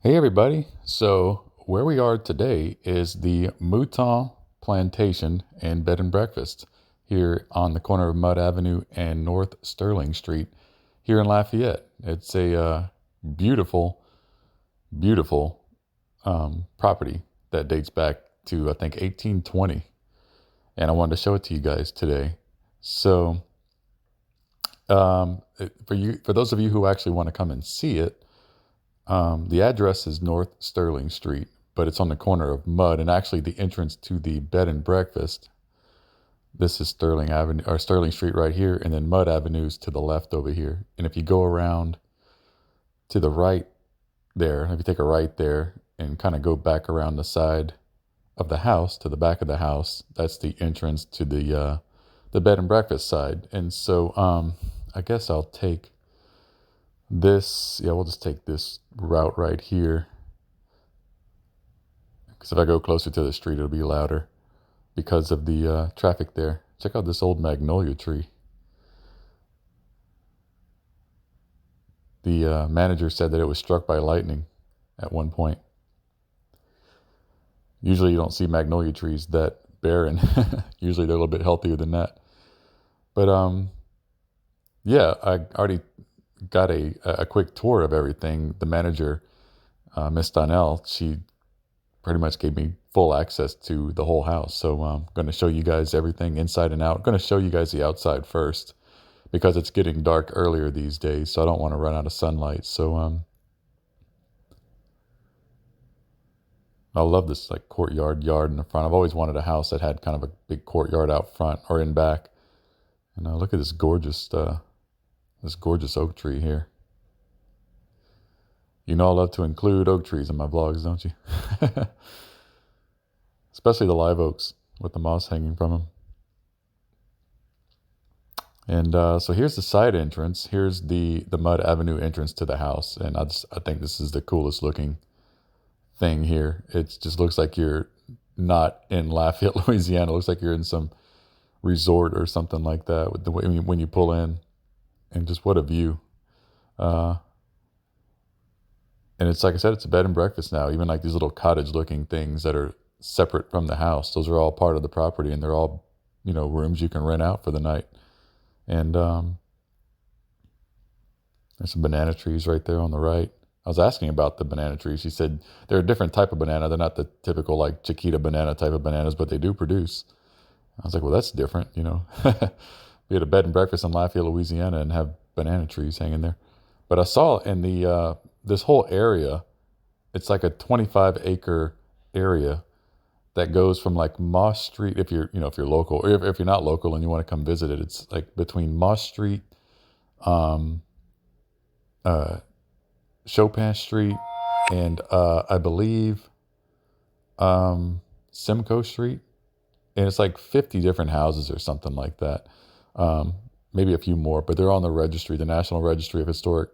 Hey everybody. So where we are today is the Mouton Plantation and Bed and Breakfast here on the corner of Mud Avenue and North Sterling Street here in Lafayette. It's a beautiful, beautiful property that dates back to I think 1820, and I wanted to show it to you guys today. So for those of you who actually want to come and see it, the address is North Sterling Street, but it's on the corner of Mud, and actually the entrance to the bed and breakfast. This is Sterling Avenue or Sterling Street right here, and then Mud Avenue is to the left over here. And if you go around to the right there, if you take a right there and kind of go back around the side of the house to the back of the house, that's the entrance to the bed and breakfast side. And so I guess I'll take this. Yeah, we'll just take this route right here, because if I go closer to the street, it'll be louder because of the traffic there. Check out this old magnolia tree. The manager said that it was struck by lightning at one point. Usually you don't see magnolia trees that barren. Usually they're a little bit healthier than that. But yeah, I already got a quick tour of everything. The manager, Miss Donnell, she pretty much gave me full access to the whole house. So I'm going to show you guys everything inside and out. I'm going to show you guys the outside first because it's getting dark earlier these days, so I don't want to run out of sunlight. So I love this like courtyard yard in the front. I've always wanted a house that had kind of a big courtyard out front or in back. And look at this gorgeous oak tree here. You know I love to include oak trees in my vlogs, don't you? Especially the live oaks with the moss hanging from them. And so here's the side entrance. Here's the Mud Avenue entrance to the house. And I think this is the coolest looking thing here. It just looks like you're not in Lafayette, Louisiana. It looks like you're in some resort or something like that with the way when you pull in. And just what a view. And it's like I said, it's a bed and breakfast now. Even like these little cottage looking things that are separate from the house. Those are all part of the property, and they're all, rooms you can rent out for the night. And there's some banana trees right there on the right. I was asking about the banana trees. She said they're a different type of banana. They're not the typical like Chiquita banana type of bananas, but they do produce. I was like, well, that's different, Be at a bed and breakfast in Lafayette, Louisiana, and have banana trees hanging there. But I saw in the this whole area, it's like a 25-acre area that goes from like Moss Street, if you're local, or if you're not local and you want to come visit it, it's like between Moss Street, um, uh, Chopin Street, and I believe Simcoe Street, and it's like 50 different houses or something like that. Maybe a few more, but they're on the registry, the National Registry of Historic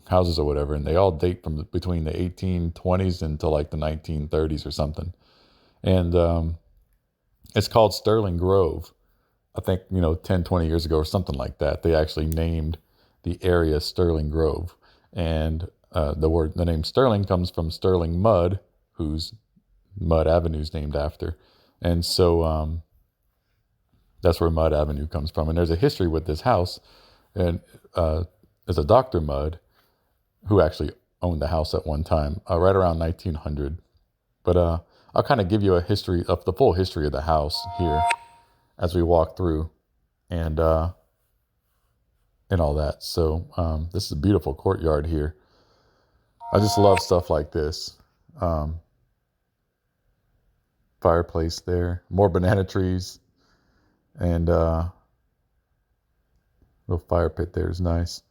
Houses or whatever, and they all date from between the 1820s until like the 1930s or something. And it's called Sterling Grove. I think, 10, 20 years ago or something like that, they actually named the area Sterling Grove. And the name Sterling comes from Sterling Mud, whose Mud Avenue is named after. And so that's where Mud Avenue comes from. And there's a history with this house. And there's a Dr. Mudd who actually owned the house at one time, right around 1900. But I'll kind of give you a history of the full history of the house here as we walk through and all that. So this is a beautiful courtyard here. I just love stuff like this. Fireplace there, more banana trees, and little fire pit there is nice.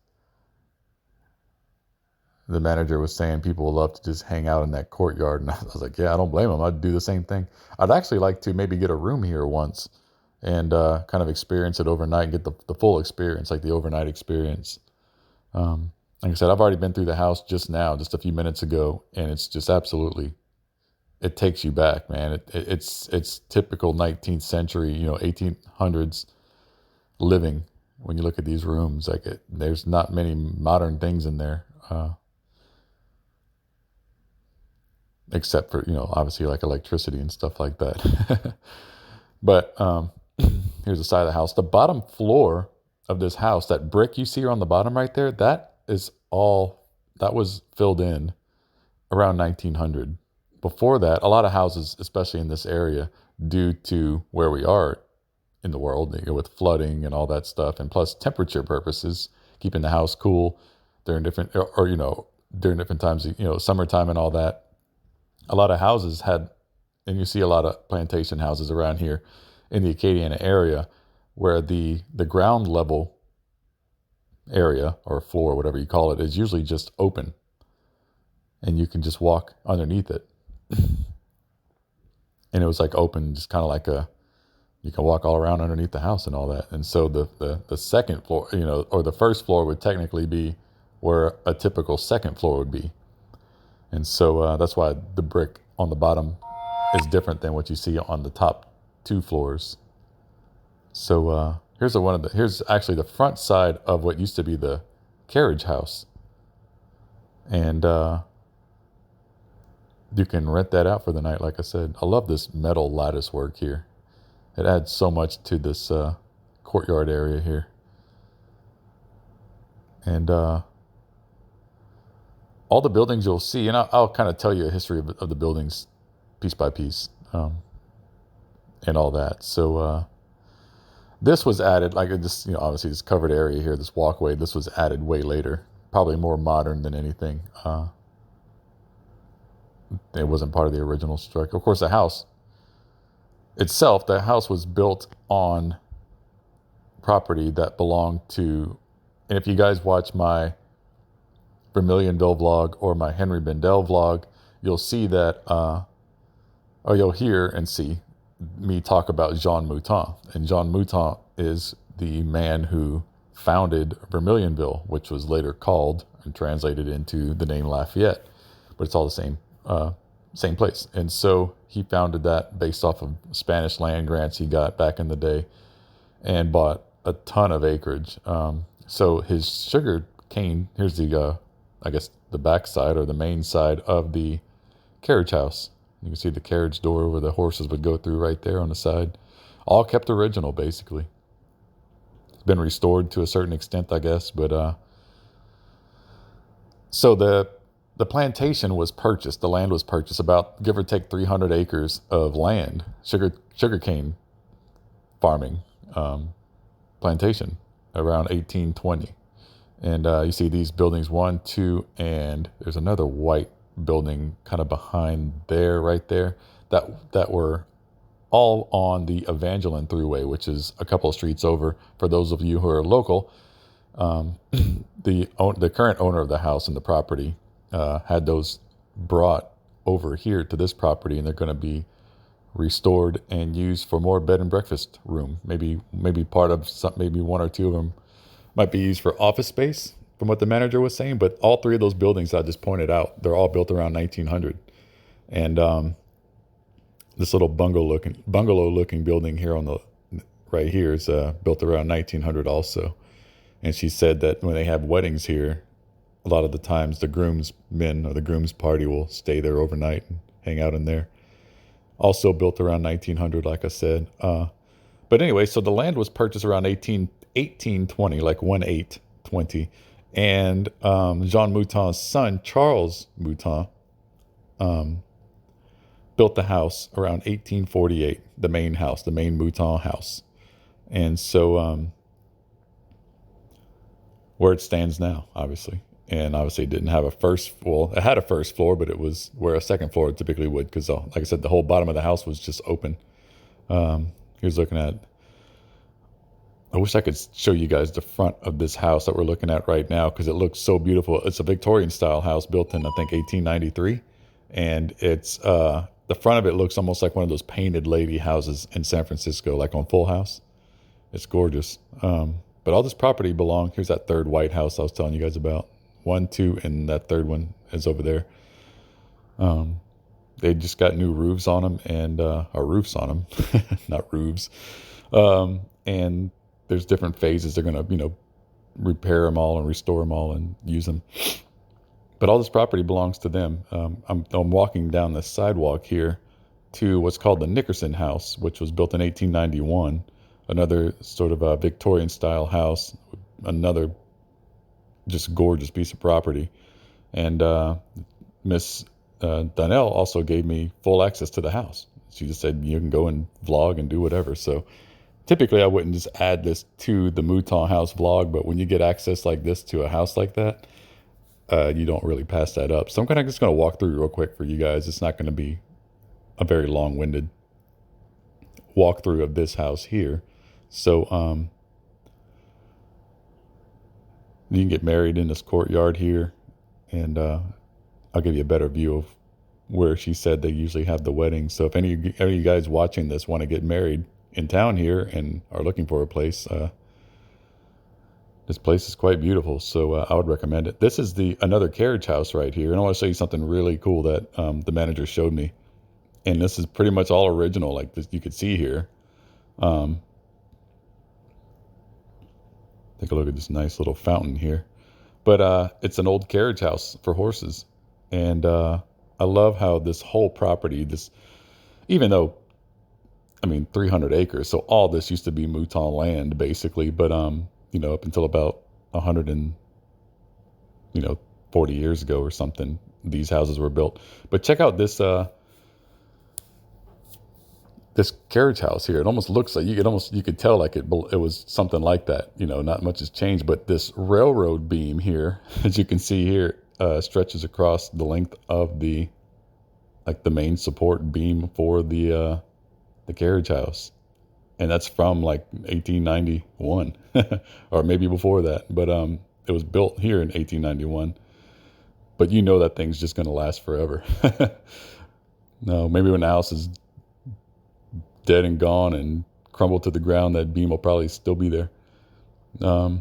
The manager was saying people would love to just hang out in that courtyard. And I was like, yeah, I don't blame them. I'd do the same thing. I'd actually like to maybe get a room here once and kind of experience it overnight and get the full experience, like the overnight experience. Like I said, I've already been through the house just now, just a few minutes ago, and it's just absolutely, it takes you back, man. It's typical 19th century, 1800s living. When you look at these rooms, there's not many modern things in there. except for, obviously like electricity and stuff like that. But here's the side of the house. The bottom floor of this house, that brick you see on the bottom right there, that was filled in around 1900. Before that, a lot of houses, especially in this area, due to where we are in the world, with flooding and all that stuff, and plus temperature purposes, keeping the house cool during different, during different times, summertime and all that. A lot of houses had, and you see a lot of plantation houses around here in the Acadiana area, where the ground level area or floor, whatever you call it, is usually just open, and you can just walk underneath it. And it was like open, just kind of like you can walk all around underneath the house and all that. And so the second floor, or the first floor would technically be where a typical second floor would be. And so that's why the brick on the bottom is different than what you see on the top two floors. So here's actually the front side of what used to be the carriage house. And you can rent that out for the night, like I said. I love this metal lattice work here. It adds so much to this courtyard area here. And all the buildings you'll see, and I'll kind of tell you a history of the buildings piece by piece, and all that. So this was added, like this, obviously this covered area here, this walkway, this was added way later, probably more modern than anything. It wasn't part of the original structure. Of course, the house itself, the house was built on property that belonged to, and if you guys watch my Vermilionville vlog or my Henry Bendel vlog, you'll see that, or you'll hear and see me talk about Jean Mouton. And Jean Mouton is the man who founded Vermilionville, which was later called and translated into the name Lafayette, but it's all the same place. And so he founded that based off of Spanish land grants he got back in the day, and bought a ton of acreage. So his sugar cane, here's the, I guess the back side or the main side of the carriage house. You can see the carriage door where the horses would go through right there on the side. All kept original, basically. It's been restored to a certain extent, I guess. But so the plantation was purchased. The land was purchased, about give or take 300 acres of land, sugarcane farming plantation around 1820. And you see these buildings, 1, 2, and there's another white building kind of behind there, right there, that were all on the Evangeline Thruway, which is a couple of streets over. For those of you who are local, the current owner of the house and the property had those brought over here to this property, and they're going to be restored and used for more bed and breakfast room. Maybe part of some, maybe 1 or 2 of them might be used for office space, from what the manager was saying. But all 3 of those buildings I just pointed out, they're all built around 1900. And this little bungalow looking building here on the right here is built around 1900 also. And she said that when they have weddings here, a lot of the times the groomsmen or the groom's party will stay there overnight and hang out in there. Also built around 1900, like I said. But anyway, so the land was purchased around 1820, like 1820. And Jean Mouton's son, Charles Mouton, built the house around 1848, the main house, the main Mouton house. And so where it stands now, obviously. And obviously it didn't have it had a first floor, but it was where a second floor typically would, because like I said, the whole bottom of the house was just open. Here's looking at, I wish I could show you guys the front of this house that we're looking at right now, because it looks so beautiful. It's a Victorian style house built in, I think, 1893. And it's, the front of it looks almost like one of those painted lady houses in San Francisco, like on Full House. It's gorgeous. But all this property belonged, here's that third white house I was telling you guys about. 1, 2, and that third one is over there. They just got new roofs on them, and or roofs on them, not roofs. And there's different phases. They're going to, repair them all and restore them all and use them. But all this property belongs to them. I'm walking down the sidewalk here to what's called the Nickerson house, which was built in 1891. Another sort of a Victorian style house, another just gorgeous piece of property. And Miss Donnell also gave me full access to the house. She just said, you can go and vlog and do whatever. So typically I wouldn't just add this to the Mouton house vlog, but when you get access like this to a house like that, you don't really pass that up. So I'm just going to walk through real quick for you guys. It's not going to be a very long-winded walkthrough of this house here. So you can get married in this courtyard here, and I'll give you a better view of where she said they usually have the weddings. So if any of you guys watching this want to get married in town here and are looking for a place, this place is quite beautiful, so I would recommend it. This is another carriage house right here, and I want to show you something really cool that the manager showed me. And this is pretty much all original, like this, you could see here. Take a look at this nice little fountain here. But it's an old carriage house for horses. And I love how this whole property, even though, 300 acres, so all this used to be Mouton land, basically. But, up until about 40 years ago or something, these houses were built. But check out this carriage house here. It almost looks like you could tell like it was something like that. Not much has changed, but this railroad beam here, as you can see here, stretches across the length of the main support beam for the carriage house, and that's from like 1891 or maybe before that. But it was built here in 1891. But that thing's just going to last forever. No, maybe when the house is dead and gone and crumbled to the ground, that beam will probably still be there. But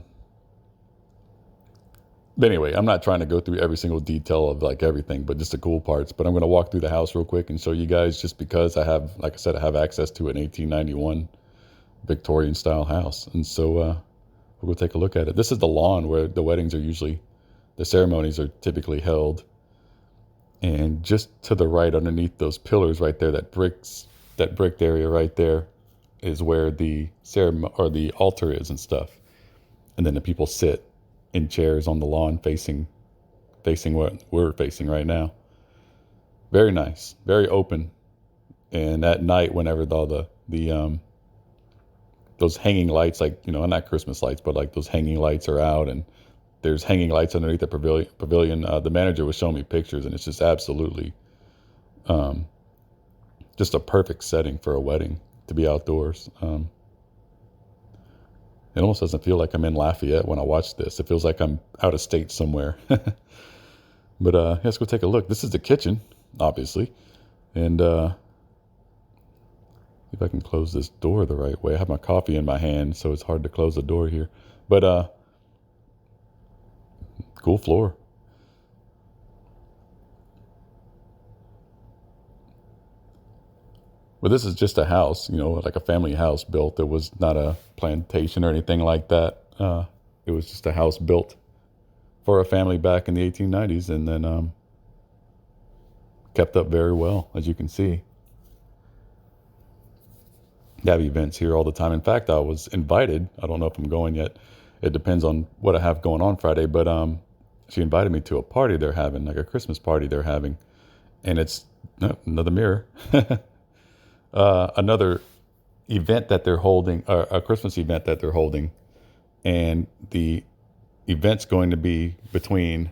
anyway, I'm not trying to go through every single detail of like everything, but just the cool parts. But I'm going to walk through the house real quick and show you guys, just because I have access to an 1891 Victorian style house. And so we'll take a look at it. This is the lawn where the ceremonies are typically held. And just to the right, underneath those pillars right there, that bricked area right there is where the ceremony or the altar is and stuff. And then the people sit in chairs on the lawn facing what we're facing right now. Very nice, very open. And at night, whenever all those hanging lights, not Christmas lights, but like those hanging lights are out, and there's hanging lights underneath the pavilion. The manager was showing me pictures, and it's just absolutely just a perfect setting for a wedding to be outdoors. It almost doesn't feel like I'm in Lafayette when I watch this. It feels like I'm out of state somewhere. But let's go take a look. This is the kitchen, obviously. And if I can close this door the right way. I have my coffee in my hand, so it's hard to close the door here. But cool floor. But this is just a house, like a family house built. It was not a plantation or anything like that. It was just a house built for a family back in the 1890s, and then kept up very well, as you can see. They have events here all the time. In fact, I was invited. I don't know if I'm going yet. It depends on what I have going on Friday. But she invited me to a party they're having, like a Christmas party they're having. And it's another mirror. Another event that they're holding, a Christmas event that they're holding, and the event's going to be between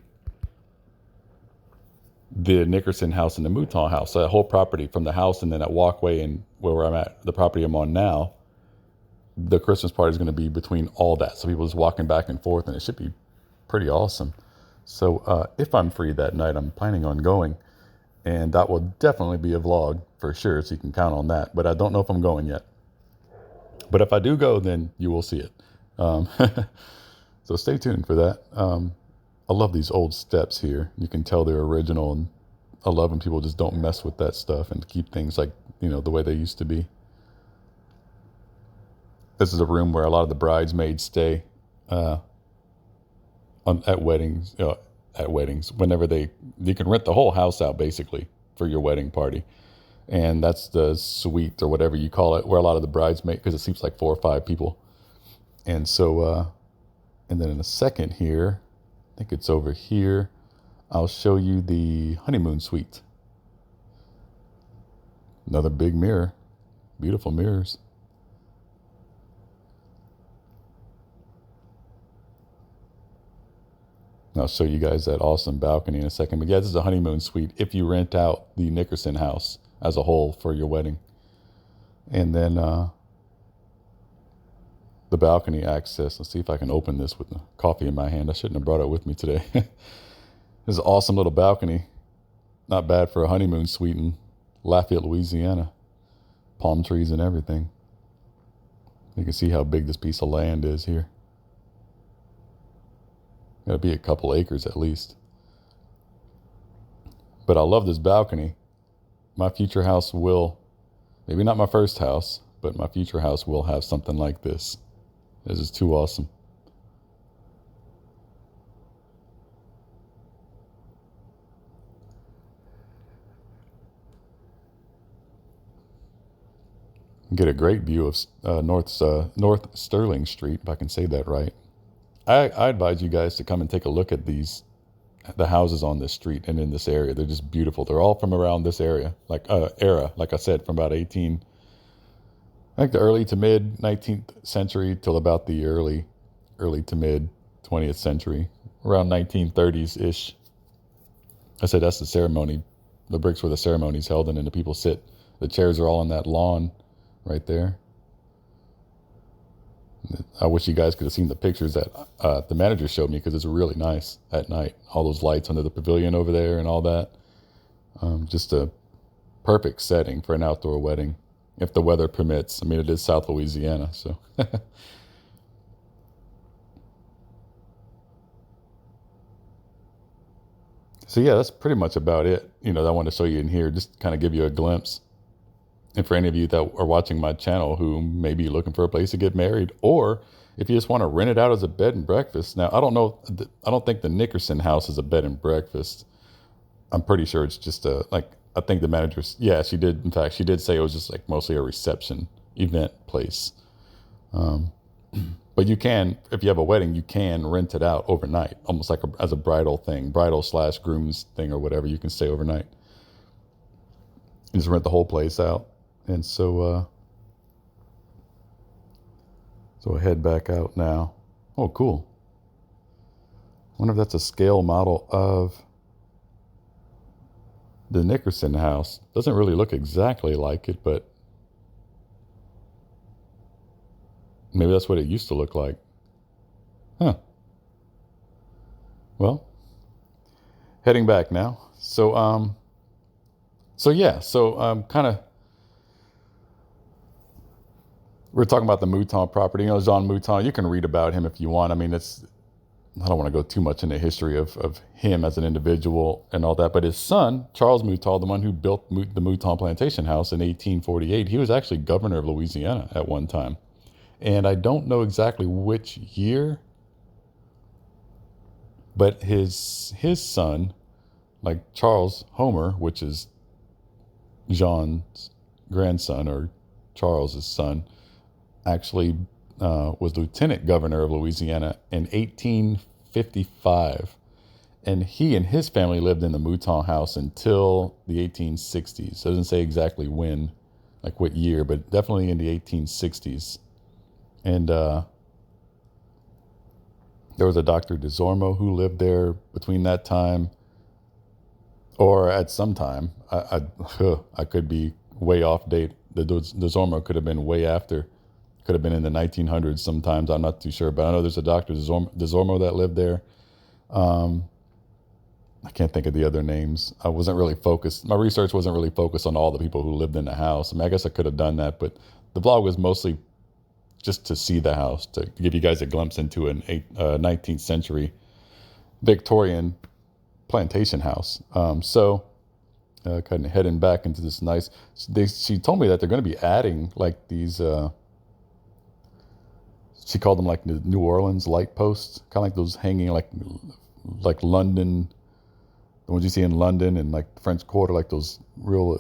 the Nickerson house and the Mouton house. So that whole property from the house and then that walkway and where I'm at, the property I'm on now, the Christmas party is going to be between all that. So people just walking back and forth, and it should be pretty awesome. So if I'm free that night, I'm planning on going. And that will definitely be a vlog for sure, so you can count on that. But I don't know if I'm going yet. But if I do go, then you will see it. So stay tuned for that. I love these old steps here. You can tell they're original, and I love when people just don't mess with that stuff and keep things like, the way they used to be. This is a room where a lot of the bridesmaids stay at weddings, at weddings. You can rent the whole house out basically for your wedding party. And that's the suite or whatever you call it, where a lot of the bridesmaids, because it seems like 4 or 5 people. And so, and then in a second here, I think it's over here, I'll show you the honeymoon suite. Another big mirror, beautiful mirrors. And I'll show you guys that awesome balcony in a second. But yeah, this is a honeymoon suite if you rent out the Nickerson house as a whole for your wedding. And then the balcony access. Let's see if I can open this with the coffee in my hand. I shouldn't have brought it with me today. This is an awesome little balcony. Not bad for a honeymoon suite in Lafayette, Louisiana. Palm trees and everything. You can see how big this piece of land is here. Got to be a couple acres at least. But I love this balcony. My future house will, maybe not my first house, but my future house will have something like this. This is too awesome. Get a great view of North Sterling Street, if I can say that right. I advise you guys to come and take a look at the houses on this street and in this area. They're just beautiful. They're all from around this area, like I said, from about the early to mid 19th century till about the early to mid 20th century, around 1930s ish. I said that's the ceremony, the bricks where the ceremony's held, and then the people sit. The chairs are all on that lawn right there. I wish you guys could have seen the pictures that the manager showed me, because it's really nice at night. All those lights under the pavilion over there and all that. Just a perfect setting for an outdoor wedding, if the weather permits. I mean, it is South Louisiana, so. So yeah, that's pretty much about it. That I want to show you in here, just kind of give you a glimpse. And for any of you that are watching my channel who may be looking for a place to get married, or if you just want to rent it out as a bed and breakfast. Now, I don't think the Nickerson house is a bed and breakfast. I'm pretty sure it's just I think the manager, yeah, she did. In fact, she did say it was just like mostly a reception event place. But you can, if you have a wedding, you can rent it out overnight, almost like as a bridal thing, bridal/groom's thing or whatever. You can stay overnight. You just rent the whole place out. And so I head back out now. Oh, cool. Wonder if that's a scale model of the Nickerson house. Doesn't really look exactly like it, but maybe that's what it used to look like. Huh. Well, heading back now. So kind of, we're talking about the Mouton property. Jean Mouton, you can read about him if you want. I mean, I don't want to go too much into history of him as an individual and all that, but his son, Charles Mouton, the one who built the Mouton Plantation house in 1848, he was actually governor of Louisiana at one time. And I don't know exactly which year, but his son, like Charles Homer, which is Jean's grandson or Charles's son, actually was lieutenant governor of Louisiana in 1855. And he and his family lived in the Mouton house until the 1860s. So it doesn't say exactly when, like what year, but definitely in the 1860s. And there was a Dr. DeZormo who lived there between that time, or at some time. I could be way off date. The DeZormo could have been way after. Could have been in the 1900s sometimes. I'm not too sure, but I know there's a Dr. DeZormo that lived there. I can't think of the other names. I wasn't really focused. My research wasn't really focused on all the people who lived in the house. I mean, I guess I could have done that, but the vlog was mostly just to see the house, to give you guys a glimpse into an 19th century Victorian plantation house. Kind of heading back into this nice, she told me that they're going to be adding like these, she called them like the New Orleans light posts, kind of like those hanging like like London, the ones you see in London and like the French Quarter, like those real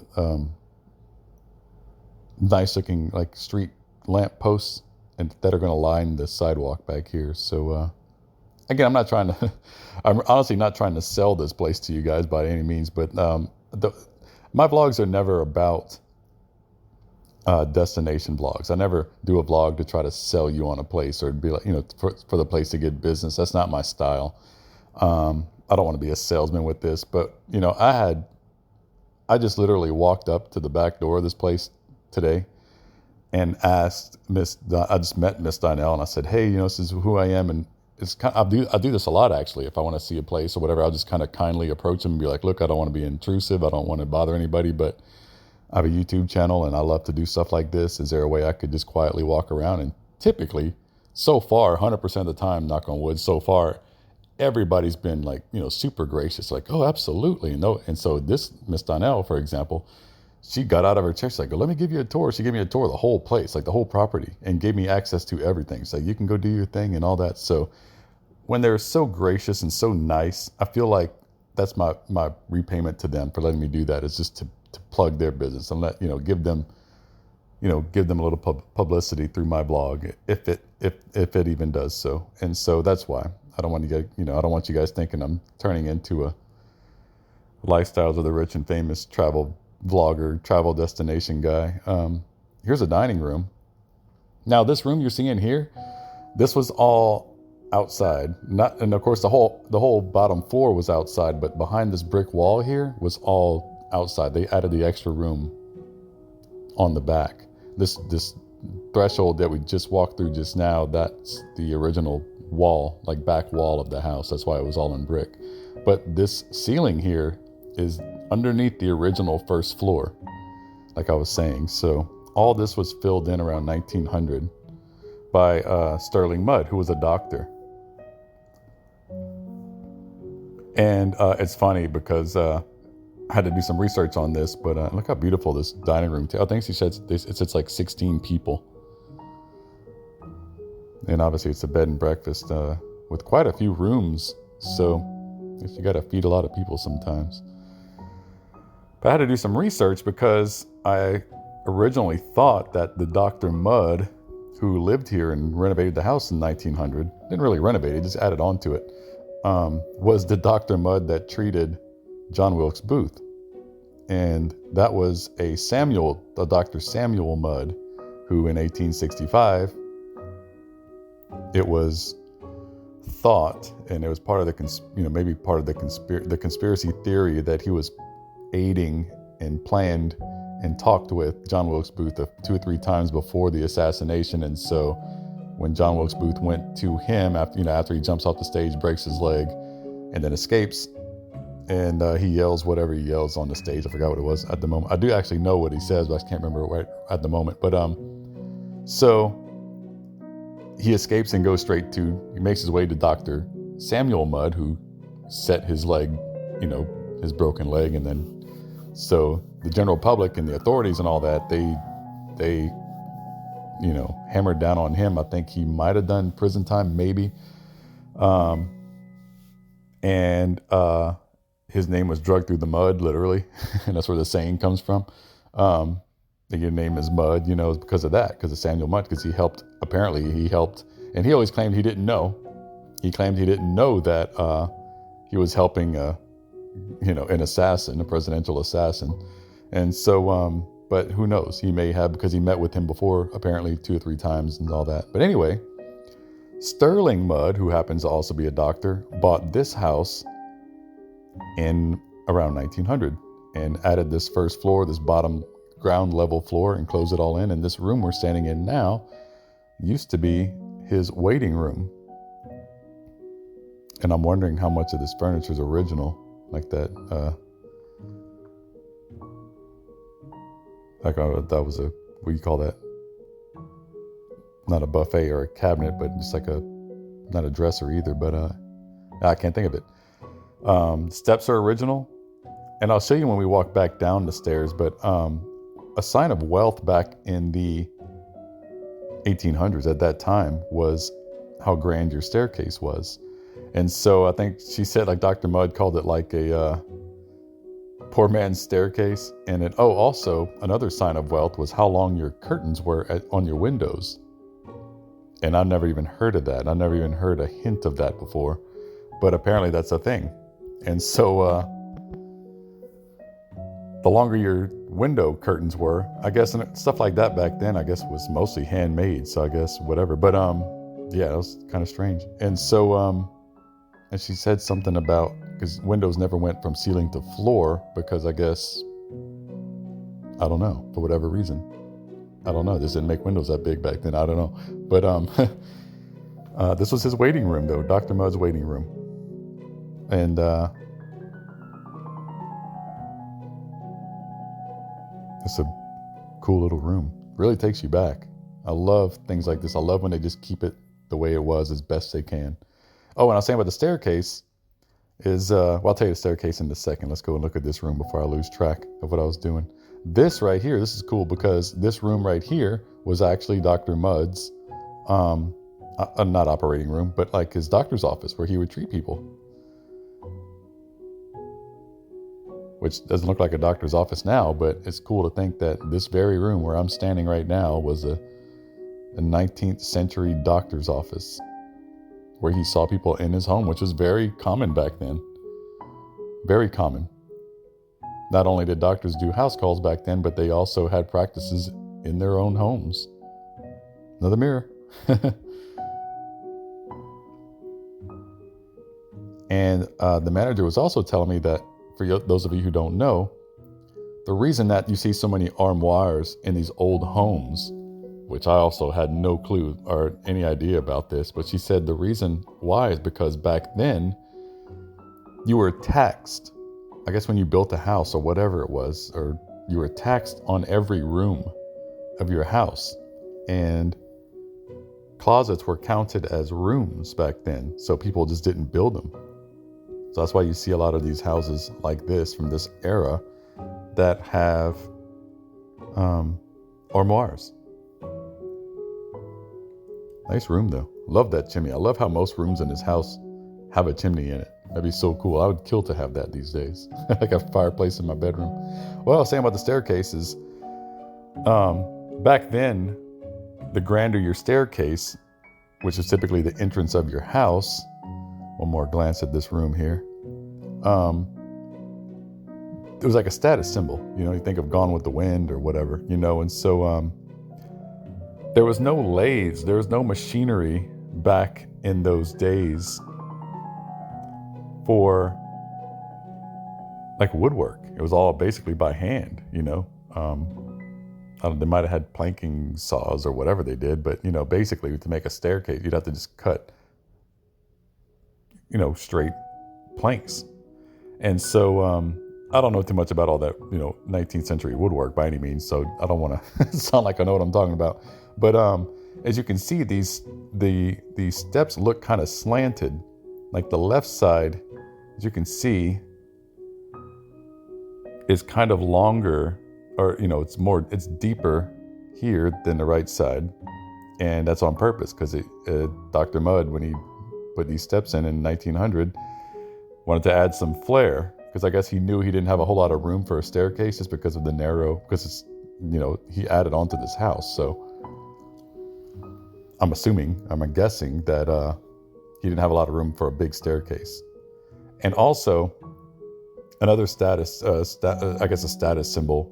nice looking like street lamp posts and that are going to line the sidewalk back here. So again, I'm not trying to, I'm honestly not trying to sell this place to you guys by any means, but my vlogs are never about destination vlogs. I never do a vlog to try to sell you on a place or be like, for the place to get business. That's not my style. I don't want to be a salesman with this, but I just literally walked up to the back door of this place today and asked I just met Miss Donnell and I said, hey, this is who I am. And it's I do this a lot, actually. If I want to see a place or whatever, I'll just kind of kindly approach them and be like, look, I don't want to be intrusive. I don't want to bother anybody, but I have a YouTube channel and I love to do stuff like this. Is there a way I could just quietly walk around? And typically, so far, 100% of the time, knock on wood, so far, everybody's been like, super gracious, like, oh, absolutely. And so this Miss Donnell, for example, she got out of her chair. She's like, let me give you a tour. She gave me a tour of the whole place, like the whole property, and gave me access to everything. So you can go do your thing and all that. So when they're so gracious and so nice, I feel like that's my repayment to them for letting me do that, is just to plug their business and give them a little publicity through my blog, if it even does so. And so that's why I don't want you guys thinking I'm turning into a lifestyles of the rich and famous travel vlogger, travel destination guy. Here's a dining room. Now this room you're seeing here, this was all outside. And of course the whole bottom floor was outside, but behind this brick wall here was all outside. They added the extra room on the back. This threshold that we just walked through just now, that's the original wall, like back wall of the house. That's why it was all in brick. But this ceiling here is underneath the original first floor, like I was saying. So all this was filled in around 1900 by Sterling Mudd, who was a doctor. And it's funny because I had to do some research on this, but look how beautiful this dining room. I think she said it's like 16 people. And obviously it's a bed and breakfast with quite a few rooms. So you got to feed a lot of people sometimes. But I had to do some research because I originally thought that the Dr. Mudd, who lived here and renovated the house in 1900, didn't really renovate it, just added on to it, was the Dr. Mudd that treated John Wilkes Booth. And that was a Dr. Samuel Mudd, who in 1865, it was thought, and it was part of the conspiracy theory, that he was aiding and planned and talked with John Wilkes Booth 2 or 3 times before the assassination. And so when John Wilkes Booth went to him after he jumps off the stage, breaks his leg, and then escapes, and he yells whatever he yells on the stage. I forgot what it was at the moment. I do actually know what he says, but I can't remember right at the moment. But so he escapes and goes he makes his way to Dr. Samuel Mudd, who set his leg, his broken leg. And then, so the general public and the authorities and all that, they hammered down on him. I think he might have done prison time, maybe. And his name was dragged through the mud, literally. And that's where the saying comes from. Your name is Mudd, because of that, because of Samuel Mudd, because he helped, and he always claimed he didn't know. He claimed he didn't know that he was helping, an assassin, a presidential assassin. And so, but who knows? He may have, because he met with him before, apparently 2 or 3 times and all that. But anyway, Sterling Mudd, who happens to also be a doctor, bought this house in around 1900 and added this first floor, this bottom ground level floor, and closed it all in. And this room we're standing in now used to be his waiting room. And I'm wondering how much of this furniture is original, like that. That was what do you call that? Not a buffet or a cabinet, but just like not a dresser either, but I can't think of it. Steps are original. And I'll show you when we walk back down the stairs, but a sign of wealth back in the 1800s at that time was how grand your staircase was. And so I think she said, like, Dr. Mudd called it like a poor man's staircase. And it, also another sign of wealth was how long your curtains were on your windows. And I never even heard of that. I never even heard a hint of that before, but apparently that's a thing. And so the longer your window curtains were, I guess, and stuff like that back then, I guess was mostly handmade. So I guess whatever, but yeah, it was kind of strange. And so and she said something about, because windows never went from ceiling to floor, because I guess, I don't know, for whatever reason. I don't know. This didn't make windows that big back then. I don't know. But this was his waiting room, though. Dr. Mudd's waiting room. And it's a cool little room. Really takes you back. I love things like this. I love when they just keep it the way it was as best they can. Oh, and I was saying about the staircase is, well, I'll tell you the staircase in a second. Let's go and look at this room before I lose track of what I was doing. This right here, this is cool because this room right here was actually Dr. Mudd's, not operating room, but like his doctor's office where he would treat people. Which doesn't look like a doctor's office now, but it's cool to think that this very room where I'm standing right now was a 19th century doctor's office where he saw people in his home, which was very common back then. Very common. Not only did doctors do house calls back then, but they also had practices in their own homes. Another mirror. And the manager was also telling me that, for those of you who don't know, the reason that you see so many armoires in these old homes, which I also had no clue or any idea about this, but she said the reason why is because back then you were taxed. I guess when you built a house or whatever it was, or you were taxed on every room of your house, and closets were counted as rooms back then. So people just didn't build them. So that's why you see a lot of these houses like this from this era that have armoires. Nice room though. Love that chimney. I love how most rooms in this house have a chimney in it. That'd be so cool. I would kill to have that these days. Like a fireplace in my bedroom. What I was saying about the staircases, back then, the grander your staircase, which is typically the entrance of your house. One more glance at this room here. It was like a status symbol. You know, you think of Gone with the Wind or whatever, you know, and so there was no lathes, there was no machinery back in those days for like woodwork. It was all basically by hand, you know. They might have had planking saws or whatever they did, but, you know, basically to make a staircase, you'd have to just cut, you know, straight planks. And so I don't know too much about all that, you know, 19th century woodwork by any means, so I don't want to sound like I know what I'm talking about. But as you can see, these steps look kind of slanted. Like the left side, as you can see, is kind of longer, or, you know, it's deeper here than the right side. And that's on purpose because Dr. Mudd, when he put these steps in 1900, wanted to add some flair, because I guess he knew he didn't have a whole lot of room for a staircase just because of the narrow, because it's, you know, he added onto this house. So I'm guessing that he didn't have a lot of room for a big staircase. And also another a status symbol,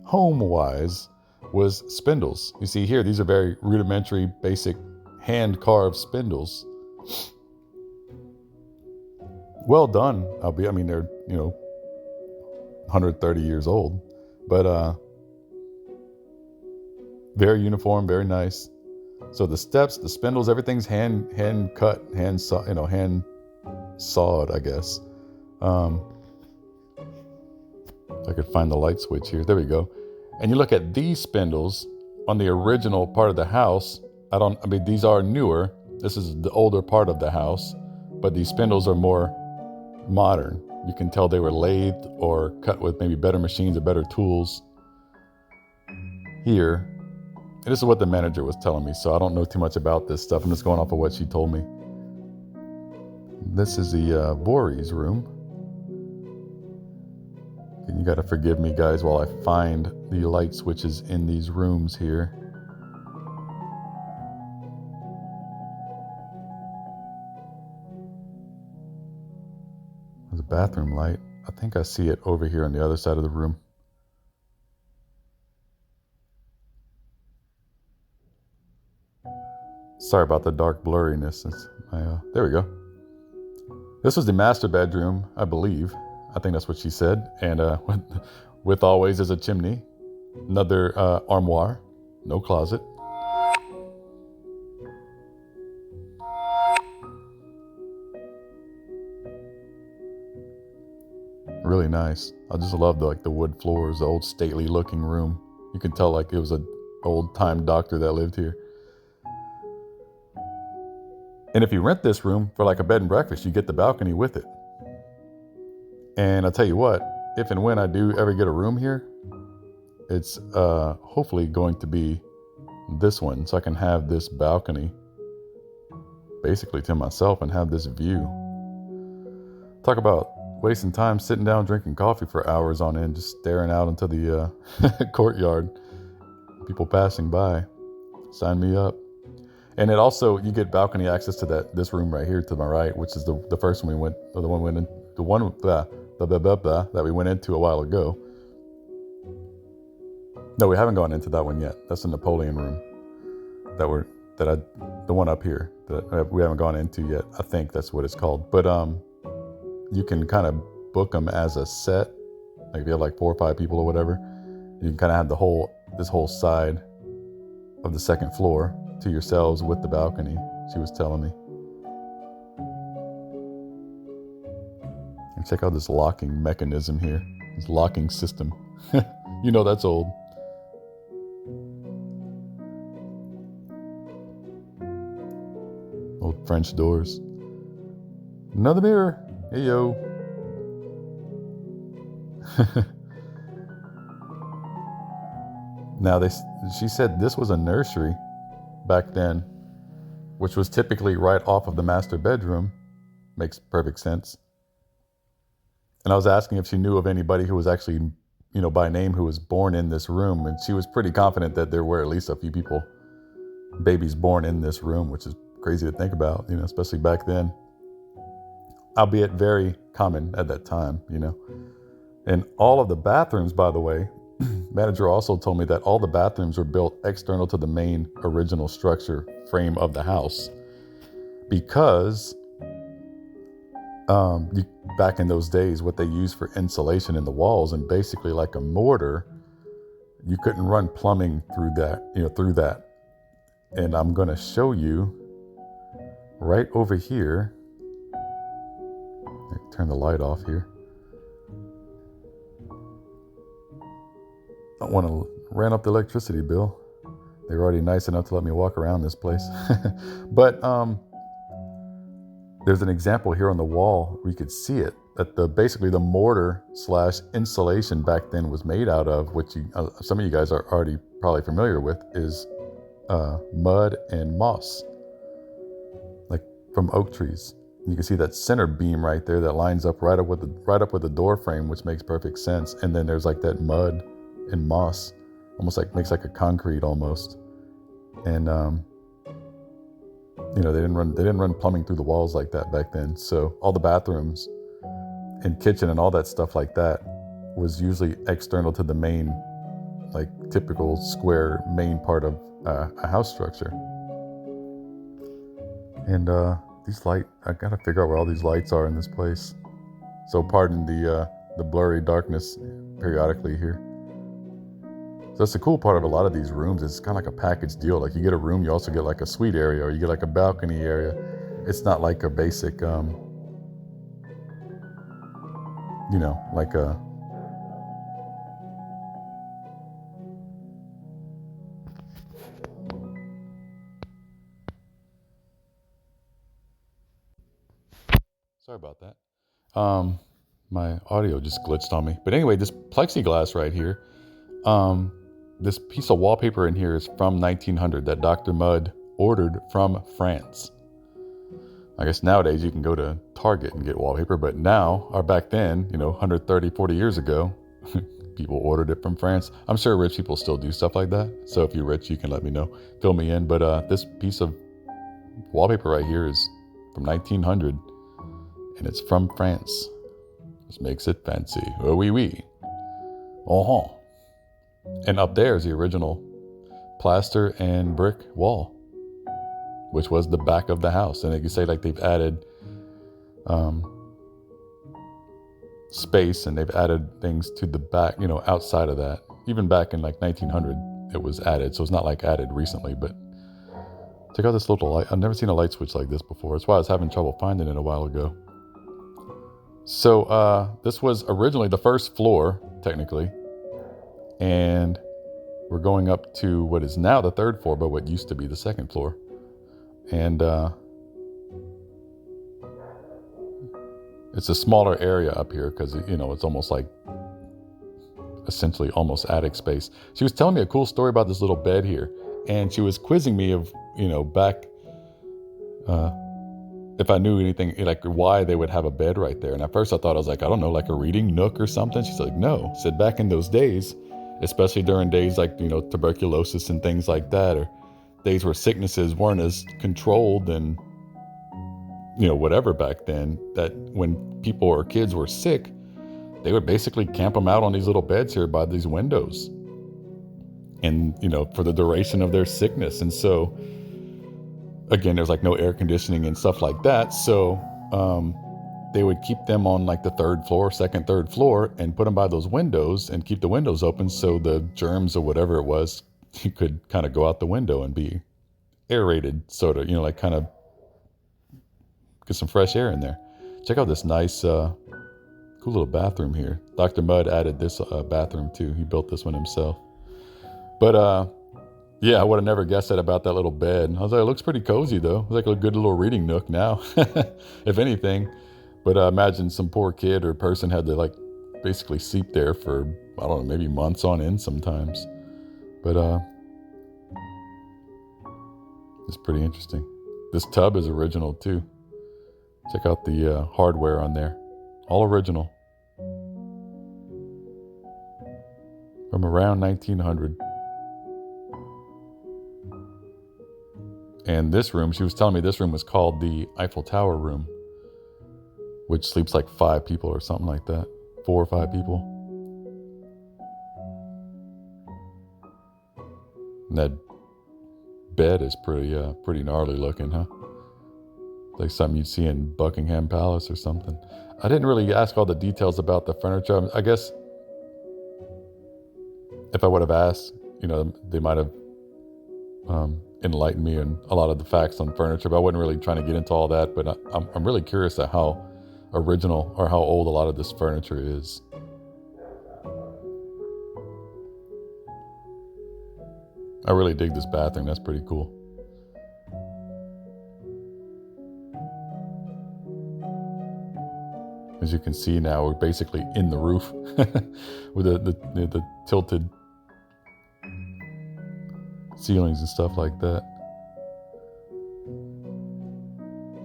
home-wise, was spindles. You see here, these are very rudimentary, basic hand-carved spindles. Well done. I mean, they're, you know, 130 years old, but very uniform, very nice. So the steps, the spindles, everything's hand cut, hand sawed, I guess. I could find the light switch here. There we go. And you look at these spindles on the original part of the house. These are newer. This is the older part of the house, but these spindles are more modern. You can tell they were lathed or cut with maybe better machines or better tools here. And this is what the manager was telling me, so I don't know too much about this stuff. I'm just going off of what she told me. This is the Voorhees room. And you got to forgive me, guys, while I find the light switches in these rooms here. There's a bathroom light. I think I see it over here on the other side of the room. Sorry about the dark blurriness. There we go. This was the master bedroom, I believe. I think that's what she said. And with always as a chimney. Another armoire. No closet. Really nice. I just love the wood floors, the old stately looking room. You can tell like it was an old time doctor that lived here. And if you rent this room for like a bed and breakfast, you get the balcony with it. And I'll tell you what, if and when I do ever get a room here, it's hopefully going to be this one, so I can have this balcony basically to myself and have this view. Talk about wasting time sitting down drinking coffee for hours on end, just staring out into the courtyard. People passing by. Sign me up. And it also, you get balcony access to this room right here to my right, which is the first one we went, or that we went into a while ago. No, we haven't gone into that one yet. That's the Napoleon room. The one up here that we haven't gone into yet. I think that's what it's called. But you can kind of book them as a set. Like if you have like 4 or 5 people or whatever, you can kind of have this whole side of the second floor to yourselves with the balcony, she was telling me. And check out this locking mechanism here, this locking system. You know that's old. Old French doors. Another mirror. Hey yo. Now she said this was a nursery back then, which was typically right off of the master bedroom. Makes perfect sense. And I was asking if she knew of anybody who was actually, by name, who was born in this room. And she was pretty confident that there were at least a few babies born in this room, which is crazy to think about, especially back then. Albeit very common at that time, And all of the bathrooms, by the way, manager also told me that all the bathrooms were built external to the main original structure frame of the house because back in those days, what they used for insulation in the walls and basically like a mortar, you couldn't run plumbing through that. And I'm going to show you right over here. Turn the light off here. Don't want to ran up the electricity bill. They were already nice enough to let me walk around this place. But there's an example here on the wall where you could see it, that basically the mortar / insulation back then was made out of, which some of you guys are already probably familiar with, is mud and moss, like from oak trees. You can see that center beam right there that lines up right up with the door frame, which makes perfect sense. And then there's like that mud and moss, almost like makes like a concrete almost. And they didn't run plumbing through the walls like that back then. So all the bathrooms and kitchen and all that stuff like that was usually external to the main, like typical square main part of a house structure. And these I gotta figure out where all these lights are in this place. So pardon the blurry darkness periodically here. So that's the cool part of a lot of these rooms. It's kind of like a package deal. Like you get a room, you also get like a suite area, or you get like a balcony area. It's not like a basic, like a. Sorry about that. My audio just glitched on me. But anyway, this plexiglass right here, this piece of wallpaper in here is from 1900 that Dr. Mudd ordered from France. I guess nowadays you can go to Target and get wallpaper, but now, or back then, 130, 40 years ago, people ordered it from France. I'm sure rich people still do stuff like that. So if you're rich, you can let me know, fill me in. But this piece of wallpaper right here is from 1900, and it's from France. This makes it fancy. Oh, oui, oui. Uh-huh. And up there is the original plaster and brick wall, which was the back of the house. And you can say like they've added space, and they've added things to the back, outside of that. Even back in like 1900, it was added. So it's not like added recently, but check out this little light. I've never seen a light switch like this before. That's why I was having trouble finding it a while ago. So this was originally the first floor, technically. And we're going up to what is now the third floor, but what used to be the second floor. And it's a smaller area up here because, it's almost like essentially almost attic space. She was telling me a cool story about this little bed here. And she was quizzing me of, back if I knew anything, like why they would have a bed right there. And at first I thought, I was like, I don't know, like a reading nook or something. She's like, no. She said back in those days, especially during days like, tuberculosis and things like that, or days where sicknesses weren't as controlled and, whatever back then, that when people or kids were sick, they would basically camp them out on these little beds here by these windows. And, for the duration of their sickness. And so, again, there's like no air conditioning and stuff like that. So they would keep them on like the third floor, third floor, and put them by those windows and keep the windows open so the germs or whatever it was, you could kind of go out the window and be aerated, sort of, like kind of get some fresh air in there. Check out this nice, cool little bathroom here. Dr. Mudd added this bathroom too. He built this one himself. But yeah, I would have never guessed that about that little bed. I was like, it looks pretty cozy though. It's like a good little reading nook now, if anything. But imagine some poor kid or person had to like basically sleep there for, I don't know, maybe months on end sometimes. But it's pretty interesting. This tub is original too. Check out the hardware on there. All original. From around 1900. And this room, she was telling me this room was called the Eiffel Tower room, which sleeps like 5 people or something like that. 4 or 5 people. And that bed is pretty gnarly looking, huh? Like something you'd see in Buckingham Palace or something. I didn't really ask all the details about the furniture. I guess if I would have asked, they might have enlightened me on a lot of the facts on furniture, but I wasn't really trying to get into all that. But I'm really curious at how original or how old a lot of this furniture is. I really dig this bathroom. That's pretty cool. As you can see now, we're basically in the roof with the tilted ceilings and stuff like that.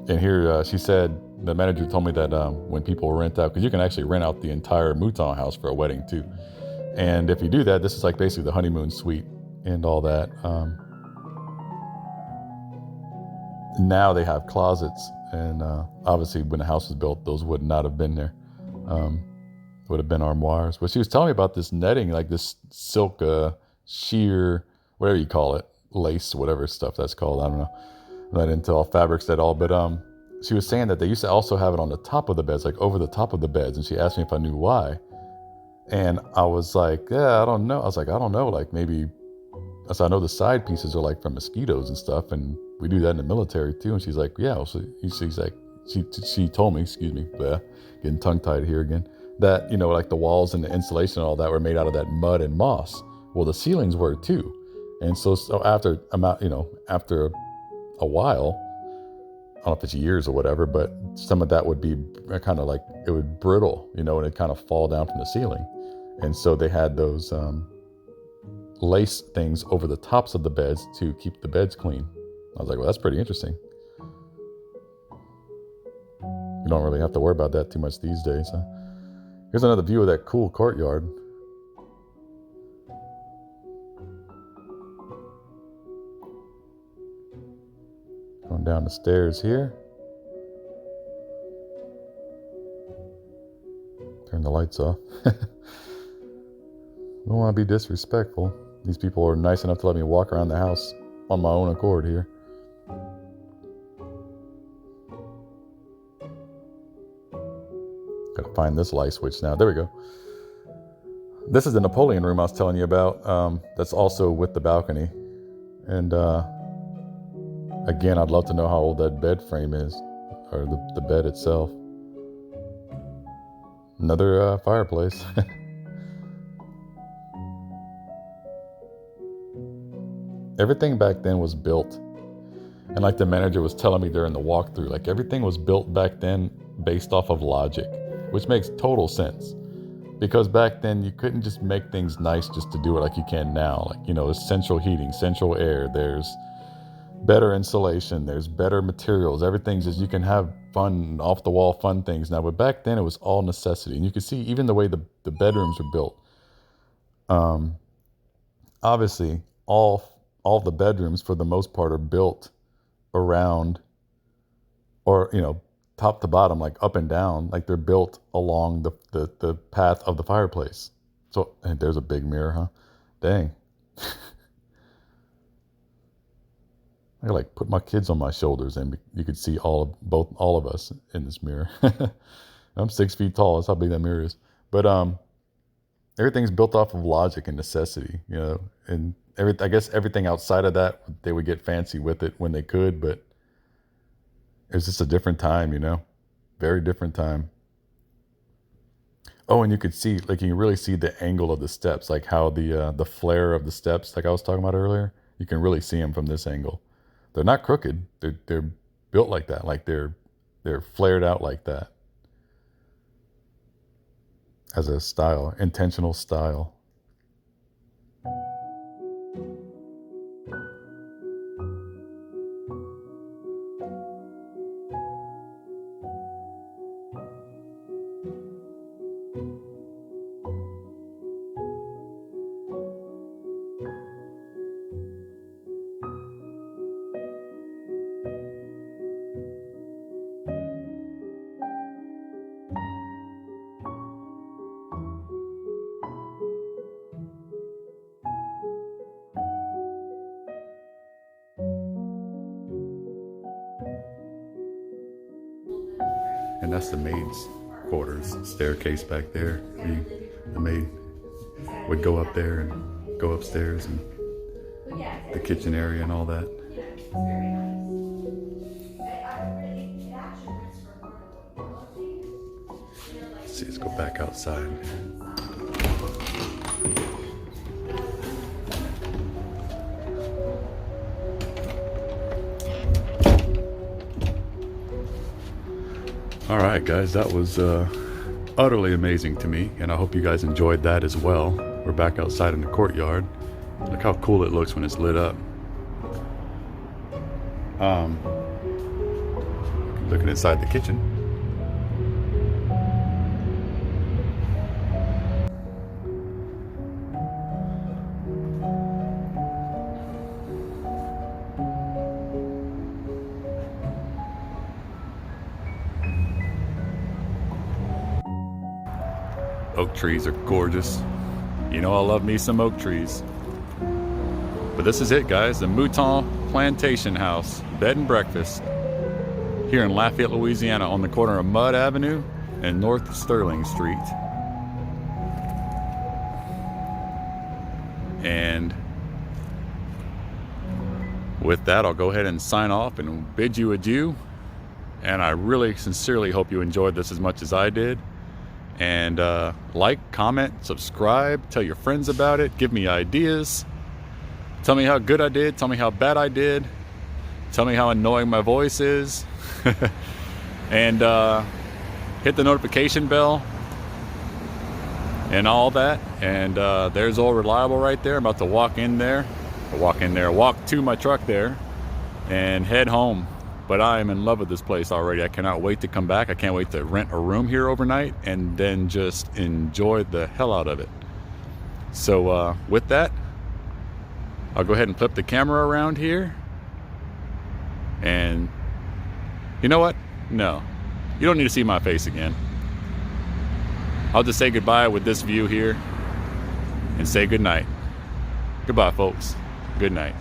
And here she said, the manager told me that when people rent out, because you can actually rent out the entire Mouton house for a wedding too. And if you do that, this is like basically the honeymoon suite and all that. Now they have closets, and obviously when the house was built, those would not have been there. Would have been armoires. But she was telling me about this netting, like this silk sheer, whatever you call it, lace, whatever stuff that's called. I don't know. I'm not into all fabrics at all. But she was saying that they used to also have it on the top of the beds, like over the top of the beds. And she asked me if I knew why. And I was like, yeah, I don't know. I was like, I don't know. Like maybe, so I know the side pieces are like from mosquitoes and stuff. And we do that in the military too. And she's like, yeah. So she's like, she told me, excuse me, getting tongue tied here again, that, like the walls and the insulation and all that were made out of that mud and moss. Well, the ceilings were too. And so after a while, I don't know if it's years or whatever, but some of that would be kind of like, it would brittle, and it'd kind of fall down from the ceiling. And so they had those lace things over the tops of the beds to keep the beds clean. I was like, well, that's pretty interesting. You don't really have to worry about that too much these days. Huh? Here's another view of that cool courtyard. Going down the stairs here. Turn the lights off. Don't want to be disrespectful. These people are nice enough to let me walk around the house on my own accord here. Gotta find this light switch now. There we go. This is the Napoleon room I was telling you about. That's also with the balcony. And again, I'd love to know how old that bed frame is, or the bed itself. Another fireplace. Everything back then was built. And like the manager was telling me during the walkthrough, like everything was built back then based off of logic, which makes total sense. Because back then you couldn't just make things nice just to do it like you can now. Like, you know, there's central heating, central air, there's better insulation, there's better materials. Everything's just, you can have fun, off the wall fun things now. But back then it was all necessity. And you can see even the way the bedrooms were built. Obviously all the bedrooms for the most part are built around, or, you know, top to bottom, like up and down, like they're built along the path of the fireplace. So, and there's a big mirror, huh? Dang. I could like put my kids on my shoulders and you could see all of us in this mirror. I'm 6 feet tall. That's how big that mirror is. But everything's built off of logic and necessity, you know, and I guess everything outside of that, they would get fancy with it when they could, but it was just a different time, you know, very different time. Oh, and you could see, like, you can really see the angle of the steps, like how the flare of the steps, like I was talking about earlier, you can really see them from this angle. They're not crooked. They're built like that, like they're flared out like that, as a style, intentional style. And that's the maid's quarters, staircase back there. The maid would go up there and go upstairs, and the kitchen area and all that. Let's see, let's go back outside. All right, guys, that was utterly amazing to me, and I hope you guys enjoyed that as well. We're back outside in the courtyard. Look how cool it looks when it's lit up. Looking inside the kitchen. Oak trees are gorgeous. You know I love me some oak trees. But this is it, guys. The Mouton Plantation House, bed and breakfast, here in Lafayette, Louisiana, on the corner of Mud Avenue and North Sterling Street. And with that, I'll go ahead and sign off and bid you adieu. And I really sincerely hope you enjoyed this as much as I did. And like, comment, subscribe, tell your friends about it, give me ideas, tell me how good I did, tell me how bad I did, tell me how annoying my voice is, and hit the notification bell and all that. And there's Old Reliable right there. I'm about to walk to my truck there and head home. But I am in love with this place already. I cannot wait to come back. I can't wait to rent a room here overnight and then just enjoy the hell out of it. So with that, I'll go ahead and flip the camera around here. And you know what? No, you don't need to see my face again. I'll just say goodbye with this view here and say good night. Goodbye, folks. Good night.